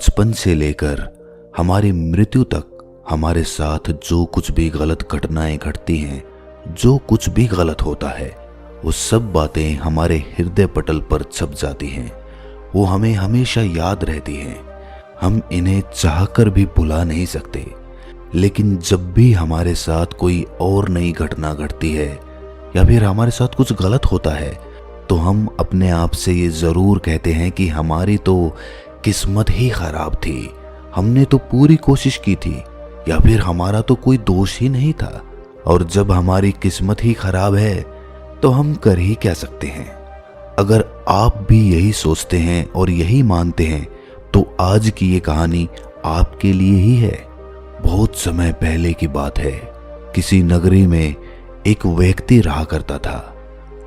बचपन से लेकर हमारी मृत्यु तक हमारे साथ जो कुछ भी गलत घटनाएं घटती हैं, जो कुछ भी गलत होता है, वो सब बातें हमारे हृदय पटल पर छप जाती हैं। वो हमें हमेशा याद रहती हैं। हम इन्हें चाहकर भी भुला नहीं सकते। लेकिन जब भी हमारे साथ कोई और नई घटना घटती है या फिर हमारे साथ कुछ गलत होता है, तो हम अपने आप से ये ज़रूर कहते हैं कि हमारी तो किस्मत ही खराब थी, हमने तो पूरी कोशिश की थी, या फिर हमारा तो कोई दोष ही नहीं था। और जब हमारी किस्मत ही खराब है तो हम कर ही क्या सकते हैं। अगर आप भी यही सोचते हैं और यही मानते हैं तो आज की ये कहानी आपके लिए ही है। बहुत समय पहले की बात है। किसी नगरी में एक व्यक्ति रहा करता था।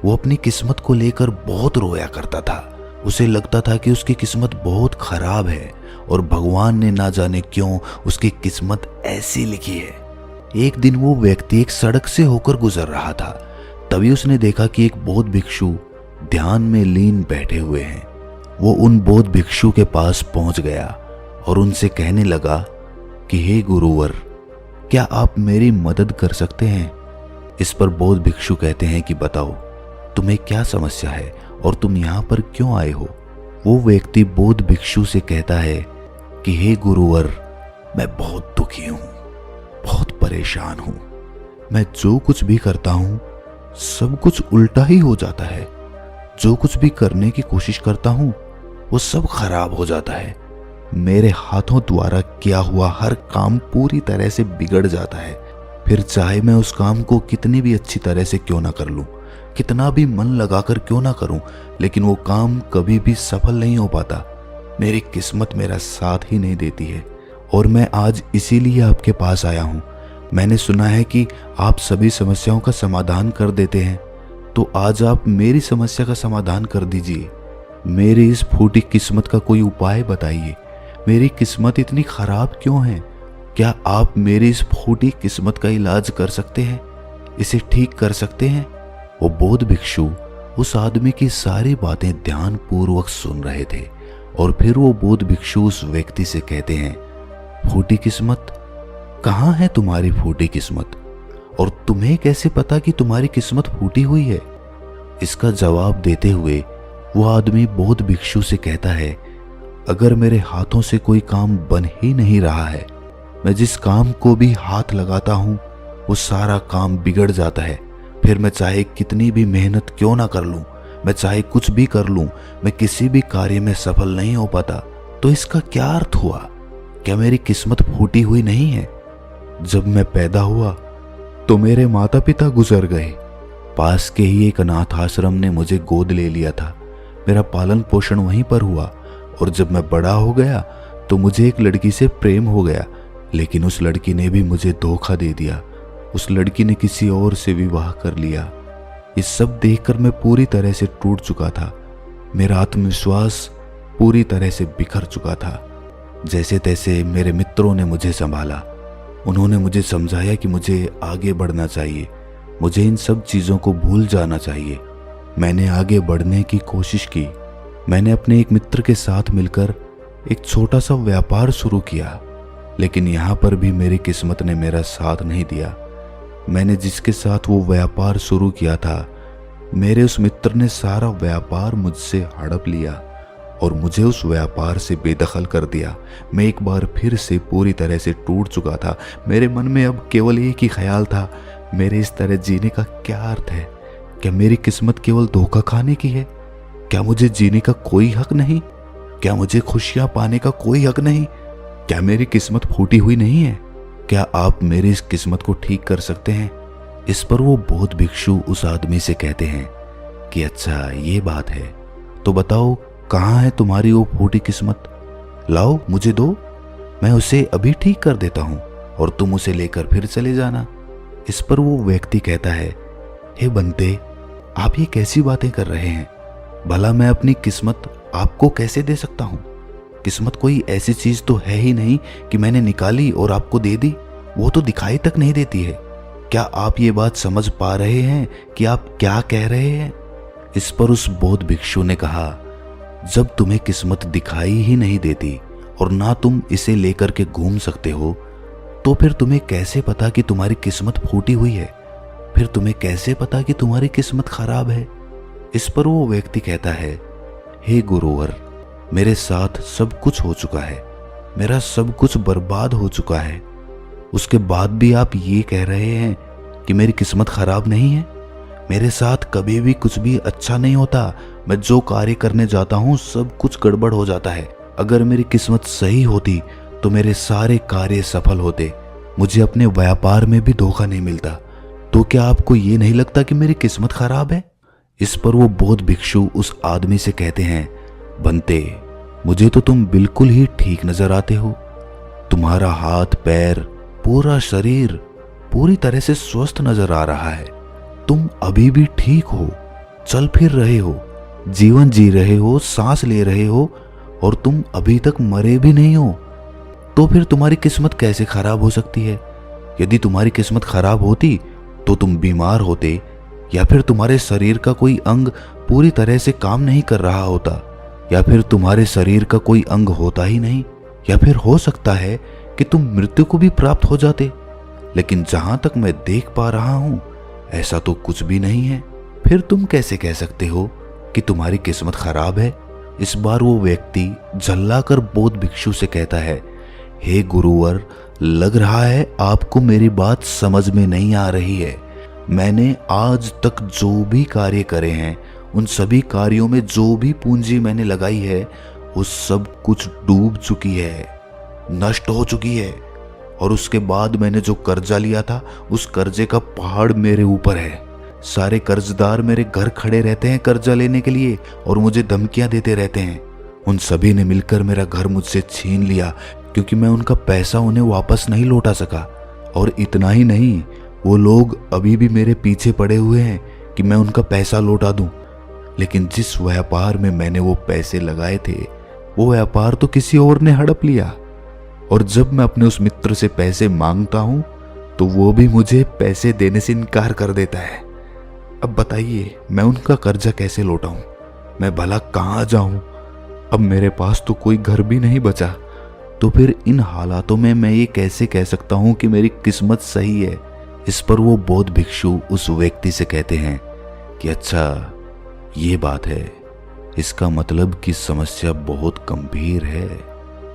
वो अपनी किस्मत को लेकर बहुत रोया करता था। उसे लगता था कि उसकी किस्मत बहुत खराब है और भगवान ने ना जाने क्यों उसकी किस्मत ऐसी लिखी है। एक दिन वो व्यक्ति एक सड़क से होकर गुजर रहा था। तभी उसने देखा कि एक बौद्ध भिक्षु ध्यान में लीन बैठे हुए हैं। वो उन बौद्ध भिक्षु के पास पहुंच गया और उनसे कहने लगा कि हे गुरुवर, क्या आप मेरी मदद कर सकते हैं? इस पर बौद्ध भिक्षु कहते हैं कि बताओ, तुम्हें क्या समस्या है और तुम यहाँ पर क्यों आए हो? वो व्यक्ति बौद्ध भिक्षु से कहता है कि हे गुरुवर, मैं बहुत दुखी हूँ, बहुत परेशान हूँ। मैं जो कुछ भी करता हूँ सब कुछ उल्टा ही हो जाता है। जो कुछ भी करने की कोशिश करता हूँ वो सब खराब हो जाता है। मेरे हाथों द्वारा किया हुआ हर काम पूरी तरह से बिगड़ जाता है। फिर चाहे मैं उस काम को कितनी भी अच्छी तरह से क्यों ना कर लूं, कितना भी मन लगाकर क्यों ना करूं, लेकिन वो काम कभी भी सफल नहीं हो पाता। मेरी किस्मत मेरा साथ ही नहीं देती है। और मैं आज इसीलिए आपके पास आया हूं। मैंने सुना है कि आप सभी समस्याओं का समाधान कर देते हैं, तो आज आप मेरी समस्या का समाधान कर दीजिए। मेरी इस फूटी किस्मत का कोई उपाय बताइए। मेरी किस्मत इतनी खराब क्यों है? क्या आप मेरी इस फूटी किस्मत का इलाज कर सकते हैं? इसे ठीक कर सकते हैं? वो बौद्ध भिक्षु उस आदमी की सारी बातें ध्यानपूर्वक सुन रहे थे और फिर वो बौद्ध भिक्षु उस व्यक्ति से कहते हैं, फूटी किस्मत, कहाँ है तुम्हारी फूटी किस्मत? और तुम्हें कैसे पता कि तुम्हारी किस्मत फूटी हुई है? इसका जवाब देते हुए वो आदमी बौद्ध भिक्षु से कहता है, अगर मेरे हाथों से कोई काम बन ही नहीं रहा है, मैं जिस काम को भी हाथ लगाता हूँ वो सारा काम बिगड़ जाता है। फिर मैं चाहे कितनी भी मेहनत क्यों ना कर लूं, मैं चाहे कुछ भी कर लूं, मैं किसी भी कार्य में सफल नहीं हो पाता। तो इसका क्या अर्थ हुआ? क्या मेरी किस्मत फूटी हुई नहीं है? जब मैं पैदा हुआ तो मेरे माता पिता गुजर गए। पास के ही एक अनाथ आश्रम ने मुझे गोद ले लिया था। मेरा पालन पोषण वहीं पर हुआ। और जब मैं बड़ा हो गया तो मुझे एक लड़की से प्रेम हो गया, लेकिन उस लड़की ने भी मुझे धोखा दे दिया। उस लड़की ने किसी और से विवाह कर लिया। ये सब देखकर मैं पूरी तरह से टूट चुका था। मेरा आत्मविश्वास पूरी तरह से बिखर चुका था। जैसे तैसे मेरे मित्रों ने मुझे संभाला। उन्होंने मुझे समझाया कि मुझे आगे बढ़ना चाहिए, मुझे इन सब चीज़ों को भूल जाना चाहिए। मैंने आगे बढ़ने की कोशिश की। मैंने अपने एक मित्र के साथ मिलकर एक छोटा सा व्यापार शुरू किया, लेकिन यहाँ पर भी मेरी किस्मत ने मेरा साथ नहीं दिया। मैंने जिसके साथ वो व्यापार शुरू किया था, मेरे उस मित्र ने सारा व्यापार मुझसे हड़प लिया और मुझे उस व्यापार से बेदखल कर दिया। मैं एक बार फिर से पूरी तरह से टूट चुका था। मेरे मन में अब केवल एक ही ख्याल था, मेरे इस तरह जीने का क्या अर्थ है? क्या मेरी किस्मत केवल धोखा खाने की है? क्या मुझे जीने का कोई हक नहीं? क्या मुझे खुशियां पाने का कोई हक नहीं? क्या मेरी किस्मत फूटी हुई नहीं है? क्या आप मेरी इस किस्मत को ठीक कर सकते हैं? इस पर वो बौद्ध भिक्षु उस आदमी से कहते हैं कि अच्छा ये बात है, तो बताओ कहाँ है तुम्हारी वो फूटी किस्मत? लाओ मुझे दो, मैं उसे अभी ठीक कर देता हूँ और तुम उसे लेकर फिर चले जाना। इस पर वो व्यक्ति कहता है, हे बंते, आप ये कैसी बातें कर रहे हैं? भला मैं अपनी किस्मत आपको कैसे दे सकता हूँ? किस्मत कोई ऐसी चीज तो है ही नहीं कि मैंने निकाली और आपको दे दी। वो तो दिखाई तक नहीं देती है। क्या आप ये बात समझ पा रहे हैं कि आप क्या कह रहे हैं? इस पर उस बौद्ध भिक्षु ने कहा, जब तुम्हें किस्मत दिखाई ही नहीं देती और ना तुम इसे लेकर के घूम सकते हो, तो फिर तुम्हें कैसे पता कि तुम्हारी किस्मत फूटी हुई है? फिर तुम्हें कैसे पता कि तुम्हारी किस्मत खराब है? इस पर वो व्यक्ति कहता है, हे गुरुवर, मेरे साथ सब कुछ हो चुका है, मेरा सब कुछ बर्बाद हो चुका है, उसके बाद भी आप ये कह रहे हैं कि मेरी किस्मत खराब नहीं है? मेरे साथ कभी भी कुछ भी अच्छा नहीं होता। मैं जो कार्य करने जाता हूँ सब कुछ गड़बड़ हो जाता है। अगर मेरी किस्मत सही होती तो मेरे सारे कार्य सफल होते। मुझे अपने व्यापार में भी धोखा नहीं मिलता। तो क्या आपको ये नहीं लगता कि मेरी किस्मत खराब है? इस पर वो बौद्ध भिक्षु उस आदमी से कहते हैं, बंते, मुझे तो तुम बिल्कुल ही ठीक नजर आते हो। तुम्हारा हाथ पैर पूरा शरीर पूरी तरह से स्वस्थ नजर आ रहा है। तुम अभी भी ठीक हो, चल फिर रहे हो, जीवन जी रहे हो, सांस ले रहे हो और तुम अभी तक मरे भी नहीं हो। तो फिर तुम्हारी किस्मत कैसे खराब हो सकती है? यदि तुम्हारी किस्मत खराब होती तो तुम बीमार होते, या फिर तुम्हारे शरीर का कोई अंग पूरी तरह से काम नहीं कर रहा होता, या फिर तुम्हारे शरीर का कोई अंग होता ही नहीं, या फिर हो सकता है कि तुम मृत्यु को भी प्राप्त हो जाते। लेकिन जहां तक मैं देख पा रहा हूं ऐसा तो कुछ भी नहीं है। फिर तुम कैसे कह सकते हो कि तुम्हारी किस्मत खराब है? इस बार वो व्यक्ति झल्लाकर बौद्ध भिक्षु से कहता है, हे गुरुवर, लग रहा है आपको मेरी बात समझ में नहीं आ रही है। मैंने आज तक जो भी कार्य करे हैं, उन सभी कार्यों में जो भी पूंजी मैंने लगाई है, वो सब कुछ डूब चुकी है, नष्ट हो चुकी है। और उसके बाद मैंने जो कर्जा लिया था, उस कर्जे का पहाड़ मेरे ऊपर है। सारे कर्जदार मेरे घर खड़े रहते हैं कर्जा लेने के लिए और मुझे धमकियां देते रहते हैं। उन सभी ने मिलकर मेरा घर मुझसे छीन लिया क्योंकि मैं उनका पैसा उन्हें वापस नहीं लौटा सका। और इतना ही नहीं, वो लोग अभी भी मेरे पीछे पड़े हुए हैं कि मैं उनका पैसा लौटा दूं। लेकिन जिस व्यापार में मैंने वो पैसे लगाए थे, वो व्यापार तो किसी और ने हड़प लिया। और जब मैं अपने उस मित्र से पैसे मांगता हूं तो वो भी मुझे पैसे देने से इनकार कर देता है। अब बताइए, मैं उनका कर्जा कैसे लौटाऊं? मैं भला कहां जाऊं? अब मेरे पास तो कोई घर भी नहीं बचा। तो फिर इन हालातों में मैं ये कैसे कह सकता हूं कि मेरी किस्मत सही है? इस पर वो बौद्ध भिक्षु उस व्यक्ति से कहते हैं कि अच्छा, ये बात है, इसका मतलब कि समस्या बहुत गंभीर है।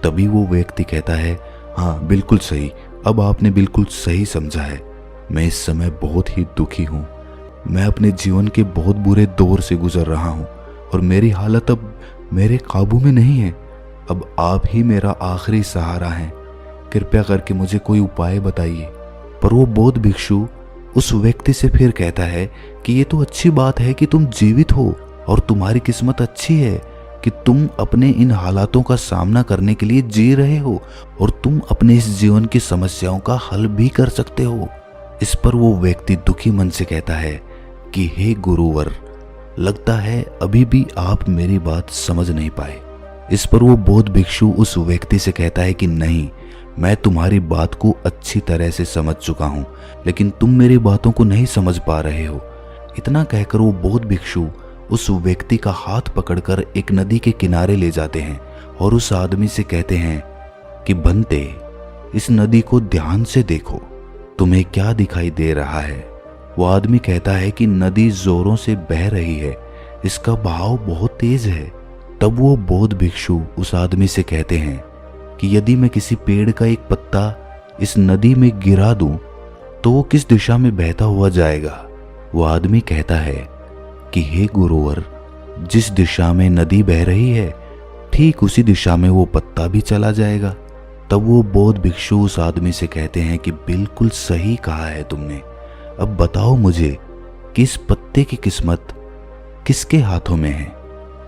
तभी वो व्यक्ति कहता है, हाँ बिल्कुल सही, अब आपने बिल्कुल सही समझा है। मैं इस समय बहुत ही दुखी हूँ। मैं अपने जीवन के बहुत बुरे दौर से गुजर रहा हूँ और मेरी हालत अब मेरे काबू में नहीं है। अब आप ही मेरा आखिरी सहारा हैं। कृपया करके मुझे कोई उपाय बताइए। पर वो बौद्ध भिक्षु उस व्यक्ति से फिर कहता है कि ये तो अच्छी बात है कि तुम जीवित हो और तुम्हारी किस्मत अच्छी है कि तुम अपने इन हालातों का सामना करने के लिए जी रहे हो और तुम अपने इस जीवन की समस्याओं का हल भी कर सकते हो। इस पर वो व्यक्ति दुखी मन से कहता है कि हे गुरुवर, लगता है अभी भी आप मेरी बात समझ नहीं पाए। इस पर वो बौद्ध भिक्षु उस व्यक्ति से कहता है कि नहीं, मैं तुम्हारी बात को अच्छी तरह से समझ चुका हूँ, लेकिन तुम मेरी बातों को नहीं समझ पा रहे हो। इतना कहकर वो बौद्ध भिक्षु उस व्यक्ति का हाथ पकड़कर एक नदी के किनारे ले जाते हैं और उस आदमी से कहते हैं कि बंते, इस नदी को ध्यान से देखो, तुम्हें क्या दिखाई दे रहा है? वो आदमी कहता है कि नदी जोरों से बह रही है, इसका बहाव बहुत तेज है। तब वो बौद्ध भिक्षु उस आदमी से कहते हैं कि यदि मैं किसी पेड़ का एक पत्ता इस नदी में गिरा दूं तो वो किस दिशा में बहता हुआ जाएगा? वो आदमी कहता है कि हे गुरुवर, जिस दिशा में नदी बह रही है ठीक उसी दिशा में वो पत्ता भी चला जाएगा। तब वो बौद्ध भिक्षु उस आदमी से कहते हैं कि बिल्कुल सही कहा है तुमने। अब बताओ मुझे कि इस पत्ते की किस्मत किसके हाथों में है?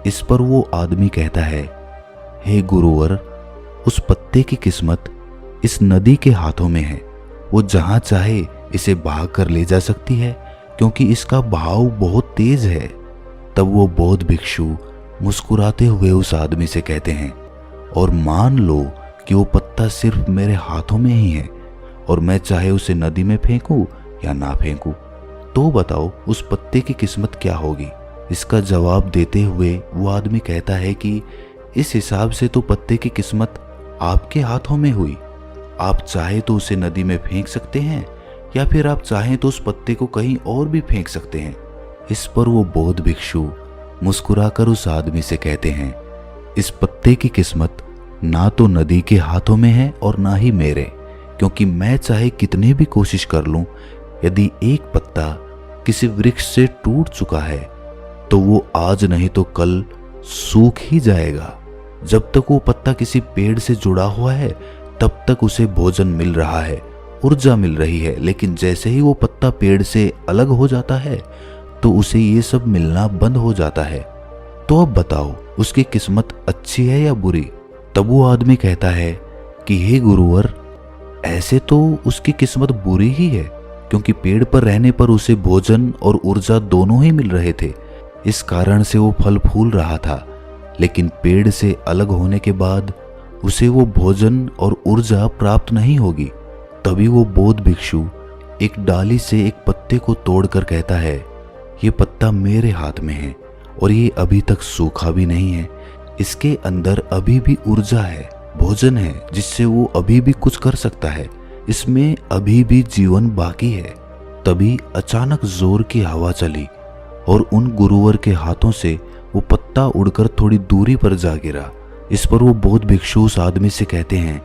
इस पर वो आदमी कहता है, हे गुरुवर, उस पत्ते की किस्मत इस नदी के हाथों में है। वो जहां चाहे इसे बहा कर ले जा सकती है क्योंकि इसका बहाव बहुत तेज है। तब वो बौद्ध भिक्षु मुस्कुराते हुए उस आदमी से कहते हैं, और मान लो कि वो पत्ता सिर्फ मेरे हाथों में ही है और मैं चाहे उसे नदी में फेंकूं या ना फेंकूं, तो बताओ उस पत्ते की किस्मत क्या होगी? इसका जवाब देते हुए वो आदमी कहता है कि इस हिसाब से तो पत्ते की किस्मत आपके हाथों में हुई। आप चाहे तो उसे नदी में फेंक सकते हैं या फिर आप चाहें तो उस पत्ते को कहीं और भी फेंक सकते हैं। इस पर वो बौद्ध भिक्षु मुस्कुराकर उस आदमी से कहते हैं, इस पत्ते की किस्मत ना तो नदी के हाथों में है और ना ही मेरे, क्योंकि मैं चाहे कितनी भी कोशिश कर लूं, यदि एक पत्ता किसी वृक्ष से टूट चुका है तो वो आज नहीं तो कल सूख ही जाएगा। जब तक वो पत्ता किसी पेड़ से जुड़ा हुआ है तब तक उसे भोजन मिल रहा है, ऊर्जा मिल रही है, लेकिन जैसे ही वो पत्ता पेड़ से अलग हो जाता है तो उसे ये सब मिलना बंद हो जाता है। तो अब बताओ उसकी किस्मत अच्छी है या बुरी? तब वो आदमी कहता है कि हे गुरुवर, ऐसे तो उसकी किस्मत बुरी ही है, क्योंकि पेड़ पर रहने पर उसे भोजन और ऊर्जा दोनों ही मिल रहे थे, इस कारण से वो फल फूल रहा था। लेकिन पेड़ से अलग होने के बाद उसे वो भोजन और ऊर्जा प्राप्त नहीं होगी। तभी वो बौद्ध भिक्षु एक डाली से एक पत्ते को तोड़कर कहता है, ये पत्ता मेरे हाथ में है और ये अभी तक सूखा भी नहीं है। इसके अंदर अभी भी ऊर्जा है, भोजन है, जिससे वो अभी भी कुछ कर सकता है। इसमें अभी भी जीवन बाकी है। तभी अचानक जोर की हवा चली और उन गुरुवर के हाथों से वो पत्ता उड़कर थोड़ी दूरी पर जा गिरा। इस पर वो बौद्ध भिक्षु उस आदमी से कहते हैं,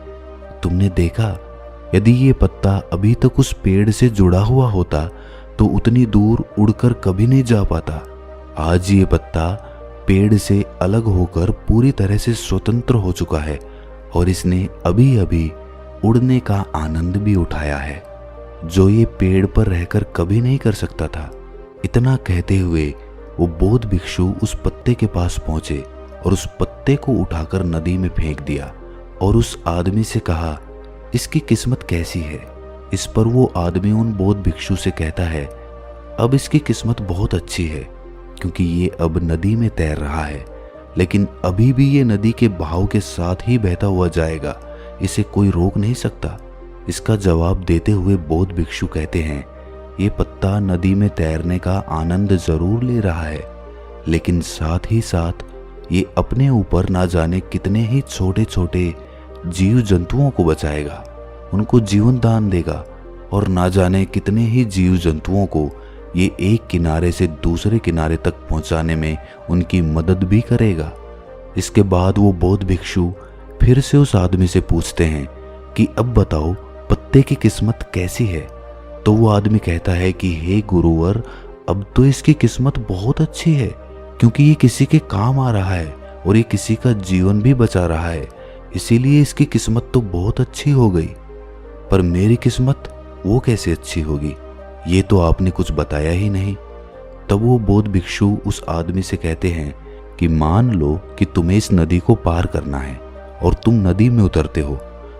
तुमने देखा, यदि ये पत्ता अभी तक उस पेड़ से जुड़ा हुआ होता तो उतनी दूर उड़कर कभी नहीं जा पाता। आज ये पत्ता पेड़ से अलग होकर पूरी तरह से स्वतंत्र हो चुका है और इसने अभी अभी उड़ने का आनंद भी उठाया है, जो ये पेड़ पर रहकर कभी नहीं कर सकता था। इतना कहते हुए वो बौद्ध भिक्षु उस पत्ते के पास पहुंचे और उस पत्ते को उठाकर नदी में फेंक दिया और उस आदमी से कहा, इसकी किस्मत कैसी है? इस पर वो आदमी उन बौद्ध भिक्षु से कहता है, अब इसकी किस्मत बहुत अच्छी है, क्योंकि ये अब नदी में तैर रहा है, लेकिन अभी भी ये नदी के बहाव के साथ ही बहता हुआ जाएगा, इसे कोई रोक नहीं सकता। इसका जवाब देते हुए बौद्ध भिक्षु कहते हैं, ये पत्ता नदी में तैरने का आनंद जरूर ले रहा है, लेकिन साथ ही साथ ये अपने ऊपर ना जाने कितने ही छोटे छोटे जीव जंतुओं को बचाएगा, उनको जीवन दान देगा और ना जाने कितने ही जीव जंतुओं को ये एक किनारे से दूसरे किनारे तक पहुंचाने में उनकी मदद भी करेगा। इसके बाद वो बौद्ध भिक्षु फिर से उस आदमी से पूछते हैं कि अब बताओ पत्ते की किस्मत कैसी है? तो वो आदमी कहता है कि हे गुरुवर, अब तो इसकी किस्मत बहुत अच्छी है, क्योंकि ये किसी के काम आ रहा है और ये किसी का जीवन भी बचा रहा है, इसीलिए इसकी किस्मत तो बहुत अच्छी हो गई। पर मेरी किस्मत वो कैसे अच्छी होगी? ये तो आपने कुछ बताया ही नहीं। तब वो बौद्ध भिक्षु उस आदमी से कहते हैं कि मान लो कि तुम्हें इस नदी को पार करना है और तुम नदी में उतरते हो,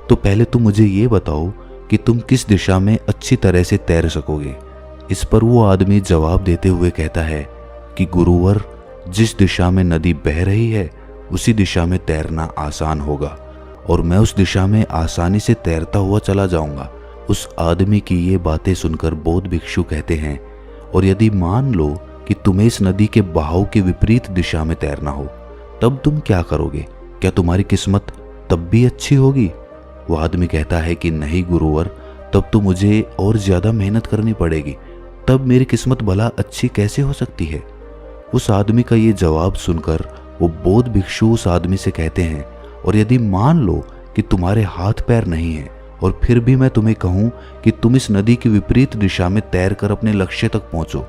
तो पहले तुम मुझे ये बताओ कि तुम किस दिशा में अच्छी तरह से तैर सकोगे। इस पर वो आदमी जवाब देते हुए कहता है कि गुरुवर, जिस दिशा में नदी बह रही है उसी दिशा में तैरना आसान होगा और मैं उस दिशा में आसानी से तैरता हुआ चला जाऊंगा। उस आदमी की ये बातें सुनकर बौद्ध भिक्षु कहते हैं, और यदि मान लो कि तुम्हें इस नदी के बहाव के विपरीत दिशा में तैरना हो, तब तुम क्या करोगे? क्या तुम्हारी किस्मत तब भी अच्छी होगी? वो आदमी कहता है कि नहीं गुरुवर, तब तो मुझे और ज्यादा मेहनत करनी पड़ेगी, तब मेरी किस्मत भला अच्छी कैसे हो सकती है? उस आदमी का ये जवाब सुनकर वो बौद्ध भिक्षु उस आदमी से कहते हैं, और यदि मान लो कि तुम्हारे हाथ पैर नहीं है और फिर भी मैं तुम्हें कहूं कि तुम इस नदी की विपरीत दिशा में तैरकर अपने लक्ष्य तक पहुंचो,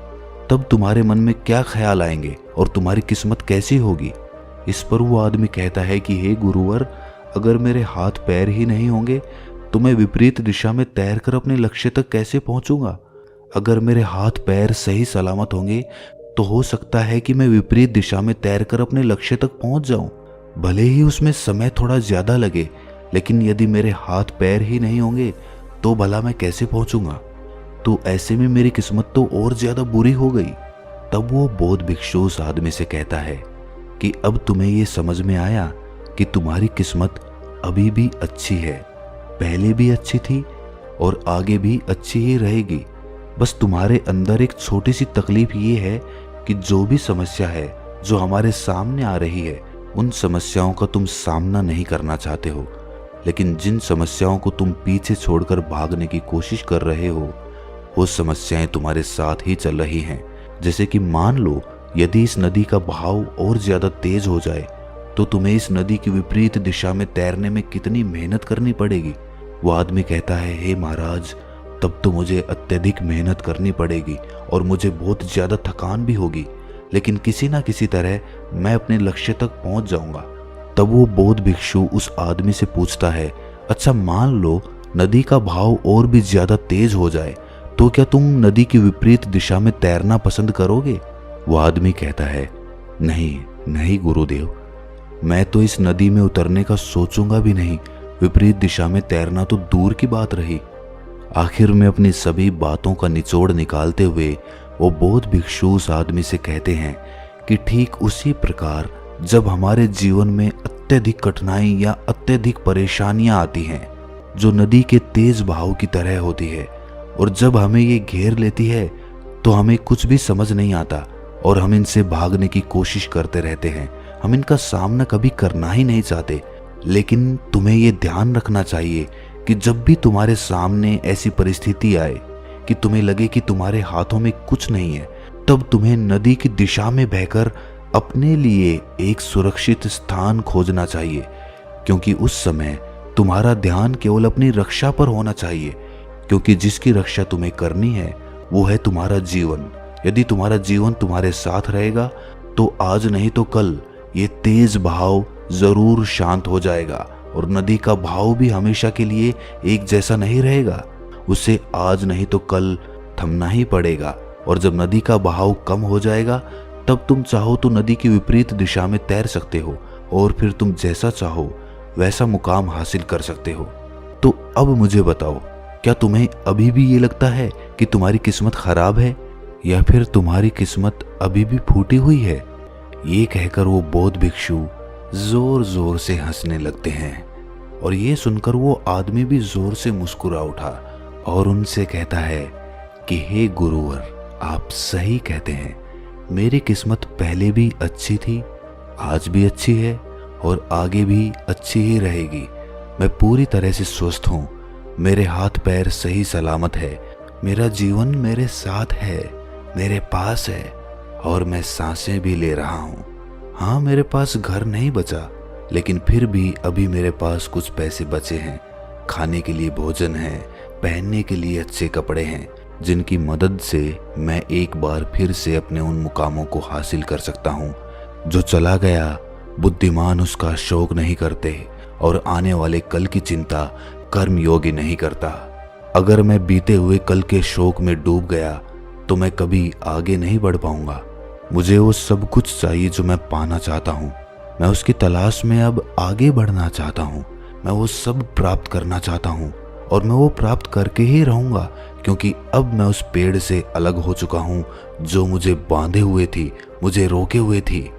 तब तुम्हारे मन में क्या ख्याल आएंगे और तुम्हारी किस्मत कैसी होगी? इस पर वो आदमी कहता है कि हे गुरुवर, अगर मेरे हाथ पैर ही नहीं होंगे तो मैं विपरीत दिशा में तैरकर अपने लक्ष्य तक कैसे पहुंचूंगा? अगर मेरे हाथ पैर सही सलामत होंगे तो हो सकता है कि मैं विपरीत दिशा में तैरकर अपने लक्ष्य तक पहुंच जाऊं, भले ही उसमें समय थोड़ा ज्यादा लगे, लेकिन यदि मेरे हाथ पैर ही नहीं होंगे तो भला मैं कैसे पहुंचूंगा? तो ऐसे में मेरी किस्मत तो और ज्यादा बुरी हो गई। तब वो बौद्ध भिक्षु उस आदमी से कहता है कि अब तुम्हें ये समझ में आया कि तुम्हारी किस्मत अभी भी अच्छी है, पहले भी अच्छी थी और आगे भी अच्छी ही रहेगी। बस तुम्हारे अंदर एक छोटी सी तकलीफ ये है कि जो भी समस्या है जो हमारे सामने आ रही है, उन समस्याओं का तुम सामना नहीं करना चाहते हो। लेकिन जिन समस्याओं को तुम पीछे छोड़कर भागने की कोशिश कर रहे हो, वो समस्याएं तुम्हारे साथ ही चल रही हैं। जैसे कि मान लो यदि इस नदी का बहाव और ज्यादा तेज हो जाए तो तुम्हें इस नदी की विपरीत दिशा में तैरने में कितनी मेहनत करनी पड़ेगी। वो आदमी कहता है, हे महाराज, तब तो मुझे अत्यधिक मेहनत करनी पड़ेगी और मुझे बहुत ज्यादा थकान भी होगी, लेकिन किसी ना किसी तरह मैं अपने लक्ष्य तक पहुंच जाऊंगा। तब वो बौद्ध भिक्षु उस आदमी से पूछता है, अच्छा मान लो नदी का बहाव और भी ज्यादा तेज हो जाए तो क्या तुम नदी की विपरीत दिशा में तैरना पसंद करोगे? वो आदमी कहता है, नहीं नहीं गुरुदेव, मैं तो इस नदी में उतरने का सोचूंगा भी नहीं, विपरीत दिशा में तैरना तो दूर की बात रही। आखिर में अपनी सभी बातों का निचोड़ निकालते हुए वो बौद्ध भिक्षु उस आदमी से कहते हैं कि ठीक उसी प्रकार जब हमारे जीवन में अत्यधिक कठिनाई या अत्यधिक परेशानियां आती हैं जो नदी के तेज बहाव की तरह होती है, और जब हमें ये घेर लेती है तो हमें कुछ भी समझ नहीं आता और हम इनसे भागने की कोशिश करते रहते हैं। हम इनका सामना कभी करना ही नहीं चाहते। लेकिन तुम्हें ये ध्यान रखना चाहिए कि जब भी तुम्हारे सामने ऐसी परिस्थिति आए कि तुम्हें लगे कि तुम्हारे हाथों में कुछ नहीं है, तब तुम्हें नदी की दिशा में बहकर अपने लिए एक सुरक्षित स्थान खोजना चाहिए, क्योंकि उस समय तुम्हारा ध्यान केवल अपनी रक्षा पर होना चाहिए, क्योंकि जिसकी रक्षा तुम्हें करनी है वो है तुम्हारा जीवन। यदि तुम्हारा जीवन तुम्हारे साथ रहेगा तो आज नहीं तो कल ये तेज बहाव जरूर शांत हो जाएगा, और नदी का बहाव भी हमेशा के लिए एक जैसा नहीं रहेगा। उसे आज नहीं तो कल थमना ही पड़ेगा, और जब नदी का बहाव कम हो जाएगा तब तुम चाहो तो नदी की विपरीत दिशा में तैर सकते हो और फिर तुम जैसा चाहो वैसा मुकाम हासिल कर सकते हो। तो अब मुझे बताओ, क्या तुम्हें अभी भी ये लगता है कि तुम्हारी किस्मत खराब है, या फिर तुम्हारी किस्मत अभी भी फूटी हुई है? ये कहकर वो बौद्ध भिक्षु जोर जोर से हंसने लगते हैं, और ये सुनकर वो आदमी भी जोर से मुस्कुरा उठा और उनसे कहता है कि हे गुरुवर, आप सही कहते हैं, मेरी किस्मत पहले भी अच्छी थी, आज भी अच्छी है और आगे भी अच्छी ही रहेगी। मैं पूरी तरह से स्वस्थ हूँ, मेरे हाथ पैर सही सलामत है, मेरा जीवन मेरे साथ है, मेरे पास है, और मैं सांसें भी ले रहा हूँ। हाँ, मेरे पास घर नहीं बचा, लेकिन फिर भी अभी मेरे पास कुछ पैसे बचे हैं, खाने के लिए भोजन है, पहनने के लिए अच्छे कपड़े हैं, जिनकी मदद से मैं एक बार फिर से अपने उन मुकामों को हासिल कर सकता हूँ। जो चला गया बुद्धिमान उसका शोक नहीं करते और आने वाले कल की चिंता कर्म योगी नहीं करता। अगर मैं बीते हुए कल के शोक में डूब गया तो मैं कभी आगे नहीं बढ़ पाऊंगा। मुझे वो सब कुछ चाहिए जो मैं पाना चाहता हूँ, मैं उसकी तलाश में अब आगे बढ़ना चाहता हूँ। मैं वो सब प्राप्त करना चाहता हूँ और मैं वो प्राप्त करके ही रहूंगा, क्योंकि अब मैं उस पेड़ से अलग हो चुका हूँ जो मुझे बांधे हुए थी, मुझे रोके हुए थी।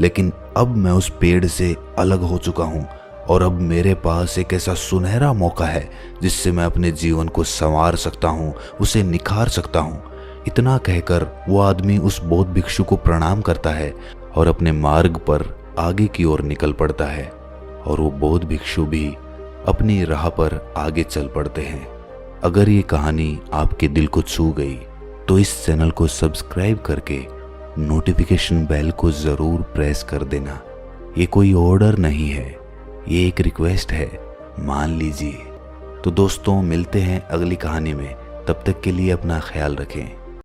लेकिन अब मैं उस पेड़ से अलग हो चुका हूँ और अब मेरे पास एक ऐसा सुनहरा मौका है जिससे मैं अपने जीवन को संवार सकता हूँ, उसे निखार सकता हूँ। इतना कहकर वो आदमी उस बौद्ध भिक्षु को प्रणाम करता है और अपने मार्ग पर आगे की ओर निकल पड़ता है, और वो बौद्ध भिक्षु भी अपनी राह पर आगे चल पड़ते हैं। अगर ये कहानी आपके दिल को छू गई तो इस चैनल को सब्सक्राइब करके नोटिफिकेशन बेल को ज़रूर प्रेस कर देना। ये कोई ऑर्डर नहीं है, ये एक रिक्वेस्ट है, मान लीजिए। तो दोस्तों, मिलते हैं अगली कहानी में, तब तक के लिए अपना ख्याल रखें।